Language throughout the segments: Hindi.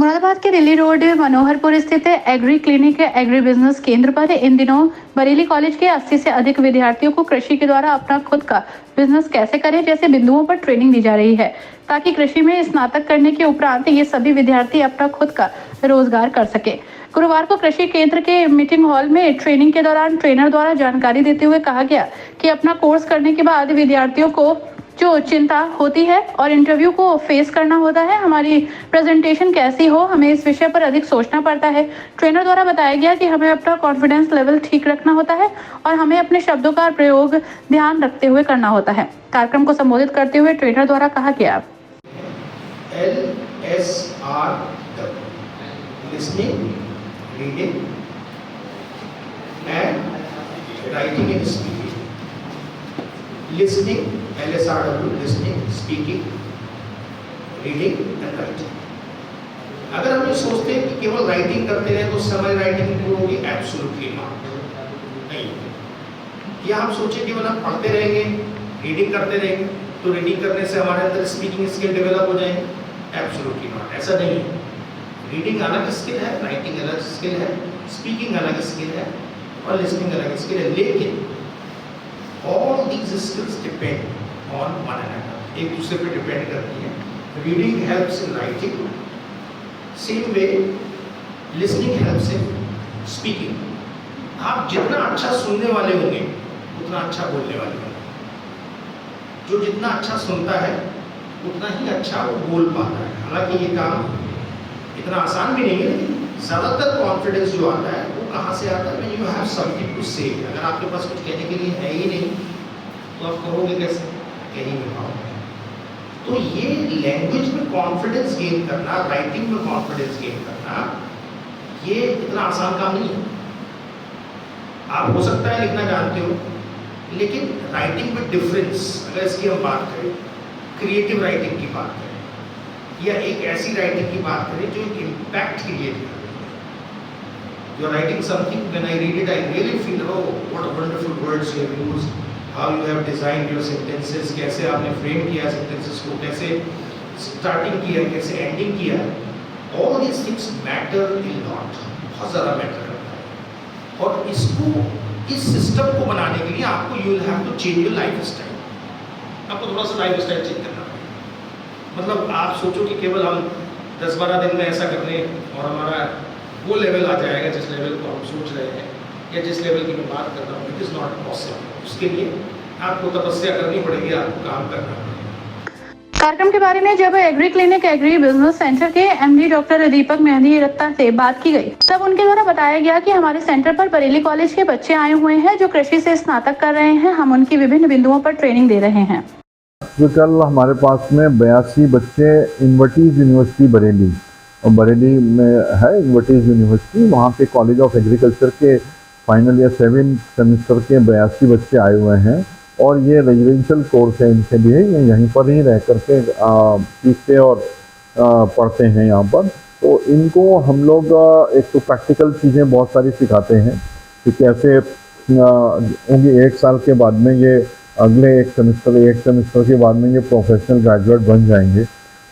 मुरादाबाद के दिल्ली रोड मनोहरपुर स्थित एग्री क्लिनिक एग्री बिजनेस केंद्र पर इन दिनों बरेली कॉलेज के 80 से अधिक विद्यार्थियों को कृषि के द्वारा अपना खुद का बिजनेस कैसे करें जैसे बिंदुओं पर ट्रेनिंग दी जा रही है, ताकि कृषि में स्नातक करने के उपरांत ये सभी विद्यार्थी अपना खुद का रोजगार कर सके। गुरुवार को कृषि केंद्र के मीटिंग हॉल में ट्रेनिंग के दौरान ट्रेनर द्वारा जानकारी देते हुए कहा गया कि अपना कोर्स करने के बाद विद्यार्थियों को जो चिंता होती है और इंटरव्यू को फेस करना होता है, हमारी प्रेजेंटेशन कैसी हो, हमें इस विषय पर अधिक सोचना पड़ता है। ट्रेनर द्वारा बताया गया कि हमें अपना कॉन्फिडेंस लेवल ठीक रखना होता है और हमें अपने शब्दों का प्रयोग ध्यान रखते हुए करना होता है। कार्यक्रम को संबोधित करते हुए ट्रेनर द्वारा कहा गया, listening, reading and writing and speaking. Listening, LSRW, listening, speaking, reading and writing. अगर हम ये सोचते हैं कि केवल राइटिंग करते रहे तो समय राइटिंग इंप्रूव होगी, एब्सोल्युटली नॉट, नहीं। या हम सोचे केवल हम पढ़ते रहेंगे, रीडिंग करते रहेंगे तो रीडिंग करने से हमारे अंदर स्पीकिंग स्किल डेवलप हो जाएंगे, एब्सोल्युटली नॉट, ऐसा नहीं है। रीडिंग अलग स्किल है, राइटिंग अलग स्किल है, स्पीकिंग अलग स्किल है और लिसनिंग अलग स्किल है, लेकिन all these skills depend on one another, एक दूसरे पे डिपेंड करती है। Reading helps in writing, same way listening helps in speaking. आप जितना अच्छा सुनने वाले होंगे उतना अच्छा बोलने वाले होंगे। जो जितना अच्छा सुनता है उतना ही अच्छा वो बोल पाता है। हालांकि ये काम इतना आसान भी नहीं है, लेकिन ज़्यादातर कॉन्फिडेंस जो आता है वो कहाँ से आता है? When you have something to say. अगर आपके पास कुछ कहने के लिए है ही नहीं तो आप कहोगे कैसे? कह ही नहीं पाओगे। तो ये लैंग्वेज में कॉन्फिडेंस गेन करना, राइटिंग में कॉन्फिडेंस गेन करना, ये इतना आसान काम नहीं है। आप हो सकता है लिखना जानते हो, लेकिन राइटिंग में डिफरेंस, अगर इसकी हम बात करें, क्रिएटिव राइटिंग की बात करें या एक ऐसी राइटिंग की बात करें जो एक इम्पैक्ट क्रिएट करे। You are writing something, when I read it I really feel, oh what a wonderful words you have used, how you have designed your sentences, कैसे आपने फ्रेम किया सेंटेंसेस को, कैसे स्टार्टिंग किया, कैसे एंडिंग किया। All these things matter in lot, बहुत ज़्यादा मैटर करता है। और इसको, इस सिस्टम को बनाने के लिए आपको you will have to change your lifestyle. आपको थोड़ा सा लाइफ स्टाइल चेंज करना। मतलब आप सोचो कि केवल हम 10-12 दिन में ऐसा कर लें और हमारा वो लेवल आ जाएगा जिस लेवल को हम सोच रहे हैं या जिस लेवल की मैं बात कर रहा हूँ, इट इज़ नॉट पॉसिबल। उसके लिए आपको तपस्या करनी पड़ेगी, आपको काम करना पड़ेगा। कार्यक्रम के बारे में जब agree clinic agri business centre के एमडी डॉक्टर दीपक मेहंदी रत्ता से बात की गई, तब उनके द्वारा बताया गया कि हमारे सेंटर पर बरेली कॉलेज के बच्चे आए हुए हैं जो कृषि से स्नातक कर रहे हैं। हम उनकी विभिन्न बिंदुओं पर ट्रेनिंग दे रहे हैं। तो कल हमारे पास में 82 बच्चे इन्वर्टीज यूनिवर्सिटी बरेली, और बरेली में है इन्वर्टीज यूनिवर्सिटी, वहाँ पे कॉलेज ऑफ एग्रीकल्चर के फाइनल या 7th सेमेस्टर के 82 बच्चे आए हुए हैं। और ये रेजिडेंशियल कोर्स है इनके लिए, ये यहीं पर ही रह करके सीखते और पढ़ते हैं यहाँ पर। तो इनको हम लोग एक तो प्रैक्टिकल चीज़ें बहुत सारी सिखाते हैं कि कैसे उनकी 1 साल के बाद में ये अगले एक सेमेस्टर के बाद में ये प्रोफेशनल ग्रेजुएट बन जाएंगे।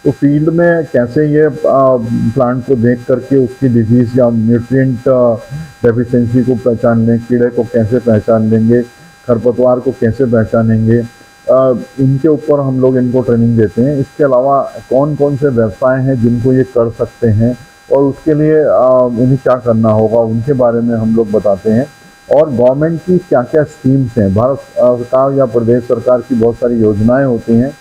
तो फील्ड में कैसे ये प्लांट को देख करके उसकी डिजीज़ या न्यूट्रिएंट डेफिशिएंसी को पहचान लें, कीड़े को कैसे पहचान लेंगे, खरपतवार को कैसे पहचानेंगे, इनके ऊपर हम लोग इनको ट्रेनिंग देते हैं। इसके अलावा कौन कौन से व्यवसाय हैं जिनको ये कर सकते हैं और उसके लिए इन्हें क्या करना होगा, उनके बारे में हम लोग बताते हैं। और गवर्नमेंट की क्या क्या स्कीम्स हैं, भारत सरकार या प्रदेश सरकार की बहुत सारी योजनाएं होती हैं,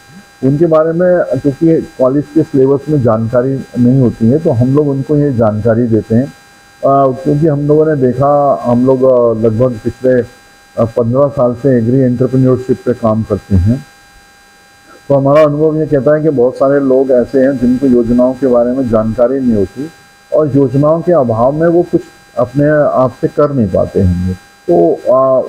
उनके बारे में क्योंकि कॉलेज के सिलेबस में जानकारी नहीं होती है तो हम लोग उनको ये जानकारी देते हैं। क्योंकि हम लोगों ने देखा, हम लोग लगभग पिछले 15 साल से एग्री एंटरप्रेन्योरशिप पे काम करते हैं, तो हमारा अनुभव ये कहता है कि बहुत सारे लोग ऐसे हैं जिनको योजनाओं के बारे में जानकारी नहीं होती और योजनाओं के अभाव में वो कुछ अपने आप से कर नहीं पाते हैं। तो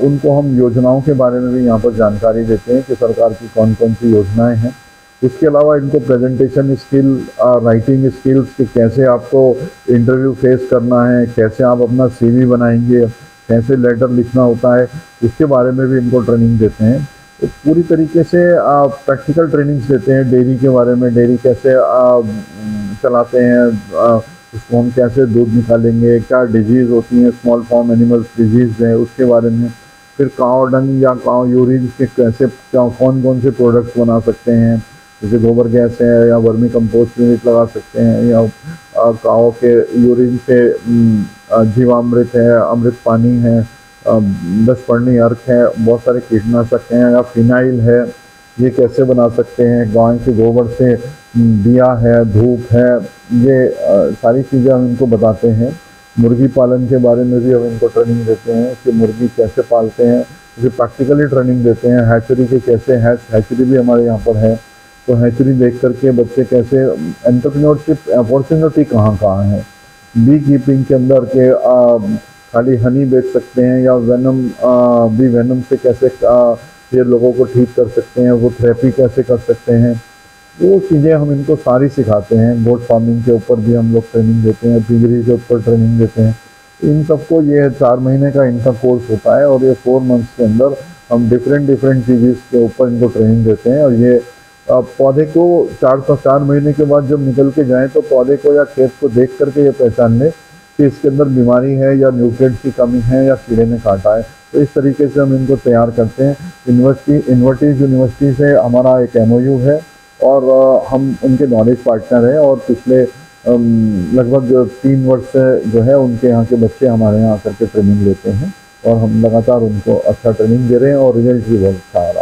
उनको हम योजनाओं के बारे में भी यहाँ पर जानकारी देते हैं कि सरकार की कौन कौन सी योजनाएं हैं। इसके अलावा इनको प्रेजेंटेशन स्किल, राइटिंग स्किल्स कि कैसे आपको इंटरव्यू फेस करना है, कैसे आप अपना CV बनाएंगे, कैसे लेटर लिखना होता है, उसके बारे में भी इनको ट्रेनिंग देते हैं। तो पूरी तरीके से प्रैक्टिकल ट्रेनिंग्स देते हैं। डेयरी के बारे में, डेयरी कैसे चलाते हैं, उसको हम कैसे दूध निकालेंगे, क्या डिजीज़ होती हैं, स्मॉल फार्म एनिमल्स डिजीज़ है उसके बारे में। फिर काव डंग या काव यूरिन के कैसे कौन कौन से प्रोडक्ट्स बना सकते हैं, जैसे गोबर गैस है या वर्मी कंपोस्ट यूनिट लगा सकते हैं, या काव के यूरिन से जीवामृत है, अमृत पानी है, 10 पर्णी अर्क है, बहुत सारे कीटनाशक हैं, या फिनाइल है, ये कैसे बना सकते हैं। गाय के गोबर से दिया है, धूप है, ये सारी चीज़ें हम इनको बताते हैं। मुर्गी पालन के बारे में भी हम इनको ट्रेनिंग देते हैं कि मुर्गी कैसे पालते हैं, उसे प्रैक्टिकली ट्रेनिंग देते हैं। हैचरी के कैसे हैचरी भी हमारे यहाँ पर है, तो हैचरी देख करके बच्चे कैसे एंटरप्रेन्योरशिप अपॉर्चुनिटी कहाँ कहाँ है, बी कीपिंग के अंदर के खाली हनी बेच सकते हैं, या वेनम बी वेनम से कैसे ये लोगों को ठीक कर सकते हैं, वो थेरेपी कैसे कर सकते हैं, वो चीज़ें हम इनको सारी सिखाते हैं। गोट फार्मिंग के ऊपर भी हम लोग ट्रेनिंग देते हैं, पिगरी के ऊपर ट्रेनिंग देते हैं। इन सबको ये 4 महीने का इनका कोर्स होता है, और ये 4 मंथ्स के अंदर हम डिफरेंट चीज़ें के ऊपर इनको ट्रेनिंग देते हैं। और ये पौधे को 4 महीने के बाद जब निकल के जाएँ तो पौधे को या खेत को देख करके ये पहचान लें कि इसके अंदर बीमारी है, या न्यूट्रिएंट्स की कमी है, या कीड़े ने काटा है। तो इस तरीके से हम इनको तैयार करते हैं। इन्वर्टीज़ यूनिवर्सिटी से हमारा एक MOU है, और हम उनके नॉलेज पार्टनर हैं, और पिछले लगभग 3 वर्ष से जो है उनके यहाँ के बच्चे हमारे यहाँ आकर के ट्रेनिंग लेते हैं, और हम लगातार उनको अच्छा ट्रेनिंग दे रहे हैं, और रिजल्ट भी बहुत अच्छा आ रहा है।